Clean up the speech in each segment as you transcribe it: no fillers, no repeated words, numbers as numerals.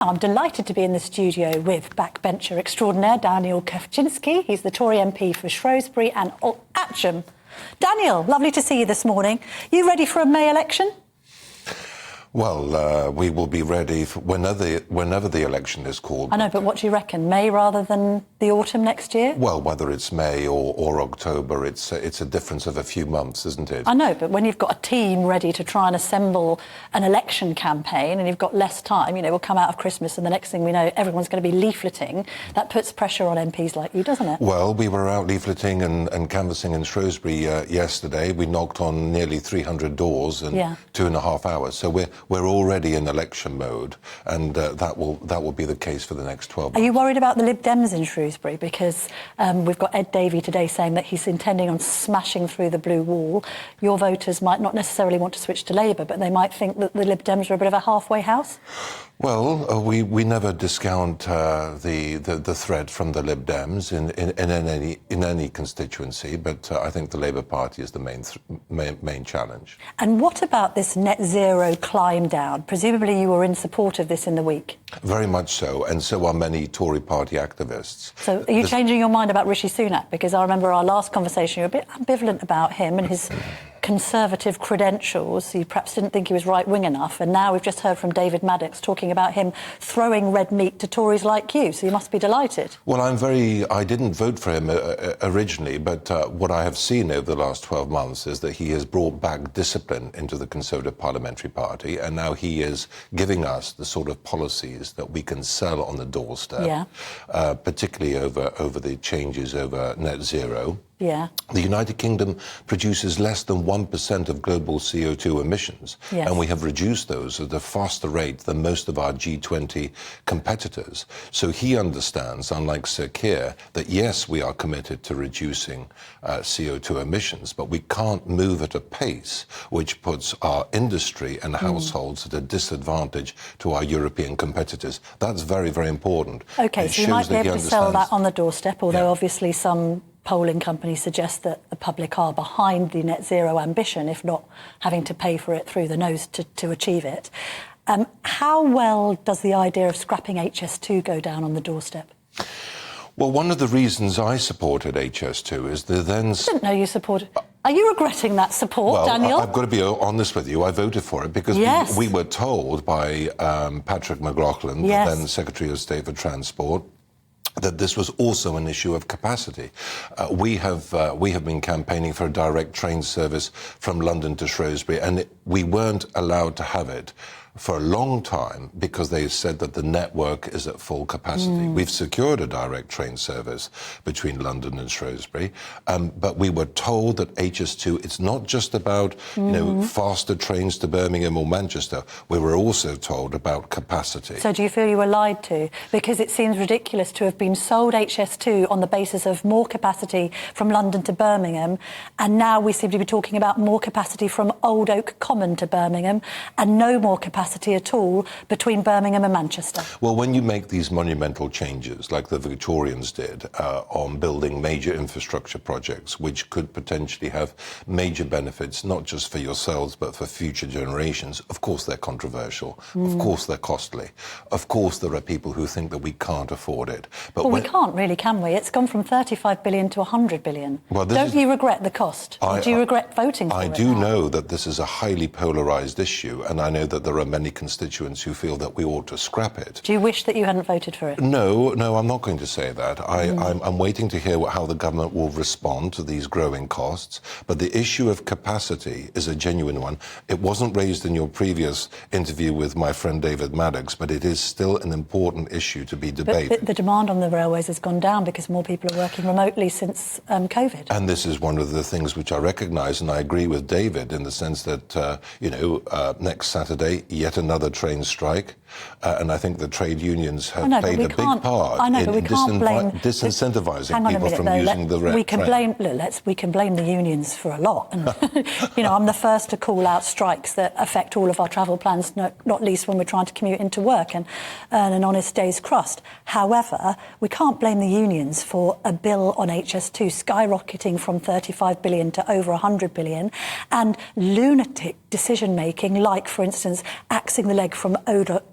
I'm delighted to be in the studio with backbencher extraordinaire Daniel Kawczynski. He's the Tory MP for Shrewsbury and Atcham. Daniel, lovely to see you this morning. You ready for a May election? Well, we will be ready for whenever the election is called. I know, but what do you reckon? May rather than the autumn next year? Well, whether it's May or October, it's a difference of a few months, isn't it? I know, but when you've got a team ready to try and assemble an election campaign and you've got less time, you know, we'll come out of Christmas and the next thing we know, everyone's going to be leafleting. That puts pressure on MPs like you, doesn't it? Well, we were out leafleting and canvassing in Shrewsbury yesterday. We knocked on nearly 300 doors in 2.5 hours. So we're already in election mode, and that will be the case for the next 12 months. Are you worried about the Lib Dems in Shrewsbury? Because we've got Ed Davey today saying that he's intending on smashing through the blue wall. Your voters might not necessarily want to switch to Labour, but they might think that the Lib Dems are a bit of a halfway house? Well, we never discount the threat from the Lib Dems in any constituency, but I think the Labour Party is the main challenge. And what about this net zero climb down? Presumably you were in support of this in the week. Very much so, and so are many Tory party activists. So are you changing your mind about Rishi Sunak? Because I remember our last conversation, you were a bit ambivalent about him and his conservative credentials. You perhaps didn't think he was right-wing enough, and now we've just heard from David Maddox talking about him throwing red meat to Tories like you, so you must be delighted. Well, I didn't vote for him originally, but what I have seen over the last 12 months is that he has brought back discipline into the Conservative Parliamentary Party, and now he is giving us the sort of policies that we can sell on the doorstep, particularly over the changes over net zero. Yeah. The United Kingdom produces less than 1% of global CO2 emissions, and we have reduced those at a faster rate than most of our G20 competitors. So he understands, unlike Sir Keir, that yes, we are committed to reducing CO2 emissions, but we can't move at a pace which puts our industry and households at a disadvantage to our European competitors. That's very, very important. OK, so you might be able to sell that on the doorstep, although obviously some polling companies suggest that the public are behind the net zero ambition, if not having to pay for it through the nose to achieve it. How well does the idea of scrapping HS2 go down on the doorstep? Well, one of the reasons I supported HS2 is the then... I didn't know you supported... Are you regretting that support, Daniel? I've got to be honest with you. I voted for it because we were told by Patrick McLaughlin, the then Secretary of State for Transport, that this was also an issue of capacity. We have been campaigning for a direct train service from London to Shrewsbury, and we weren't allowed to have it for a long time because they said that the network is at full capacity. We've secured a direct train service between London and Shrewsbury, but we were told that HS2, it's not just about faster trains to Birmingham or Manchester. We were also told about capacity. So do you feel you were lied to? Because it seems ridiculous to have been sold HS2 on the basis of more capacity from London to Birmingham, and now we seem to be talking about more capacity from Old Oak Common to Birmingham and no more capacity at all between Birmingham and Manchester. Well, when you make these monumental changes, like the Victorians did, on building major infrastructure projects, which could potentially have major benefits, not just for yourselves, but for future generations, of course they're controversial. Of course they're costly. Of course there are people who think that we can't afford it. But well, we can't really, can we? It's gone from 35 billion to 100 billion. Well, don't you regret the cost? Or do you regret voting for it? I do know that this is a highly polarised issue, and I know that there are many constituents who feel that we ought to scrap it. Do you wish that you hadn't voted for it? No, I'm not going to say that. I'm waiting to hear how the government will respond to these growing costs, but the issue of capacity is a genuine one. It wasn't raised in your previous interview with my friend David Maddox, but it is still an important issue to be debated. But the demand on the railways has gone down because more people are working remotely since COVID. And this is one of the things which I recognise, and I agree with David in the sense that, next Saturday, yet another train strike, and I think the trade unions have played a big part in disincentivising people from using the train. We can blame the unions for a lot, and I'm the first to call out strikes that affect all of our travel plans, not least when we're trying to commute into work and earn an honest day's crust. However, we can't blame the unions for a bill on HS2 skyrocketing from 35 billion to over 100 billion, and lunatic decision making, like, for instance, axing the leg from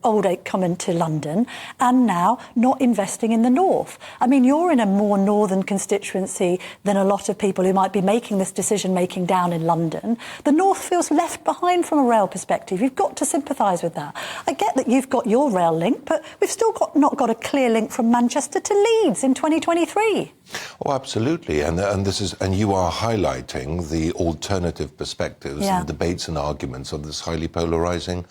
old ache coming to London, and now not investing in the north. I mean, you're in a more northern constituency than a lot of people who might be making this decision-making down in London. The north feels left behind from a rail perspective. You've got to sympathise with that. I get that you've got your rail link, but we've still not got a clear link from Manchester to Leeds in 2023. Oh, absolutely, and you are highlighting the alternative perspectives and the debates and arguments of this highly polarising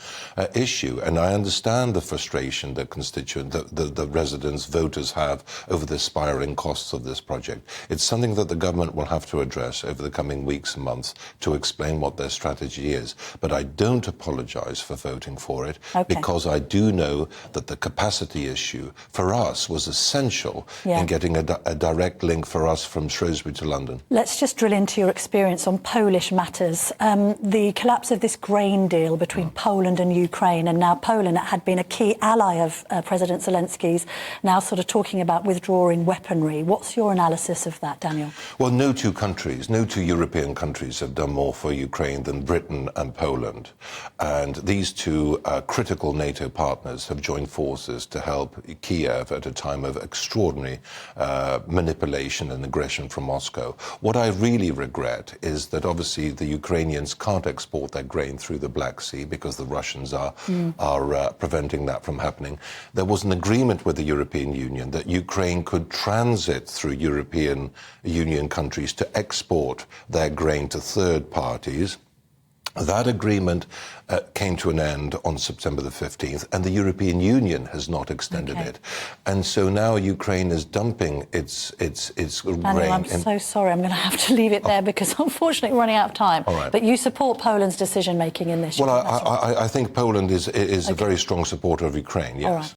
issue. And I understand the frustration that the residents, voters have over the spiralling costs of this project. It's something that the government will have to address over the coming weeks and months to explain what their strategy is. But I don't apologise for voting for it, because I do know that the capacity issue for us was essential in getting a direct link for us from Shrewsbury to London. Let's just drill into your experience on Polish matters. The collapse of this grain deal between Poland and Ukraine, and now Poland had been a key ally of President Zelensky's, now sort of talking about withdrawing weaponry. What's your analysis of that, Daniel? Well, no two European countries have done more for Ukraine than Britain and Poland. And these two critical NATO partners have joined forces to help Kiev at a time of extraordinary manipulation and aggression from Moscow. What I really regret is that obviously the Ukrainians can't export their grain through the Black Sea because the Russians are preventing that from happening. There was an agreement with the European Union that Ukraine could transit through European Union countries to export their grain to third parties. That agreement came to an end on September the 15th, and the European Union has not extended it. And so now Ukraine is dumping its grain. Daniel, I'm so sorry. I'm going to have to leave it there because unfortunately we're running out of time. All right. But you support Poland's decision-making in this? Well, I think Poland is a very strong supporter of Ukraine, yes. All right.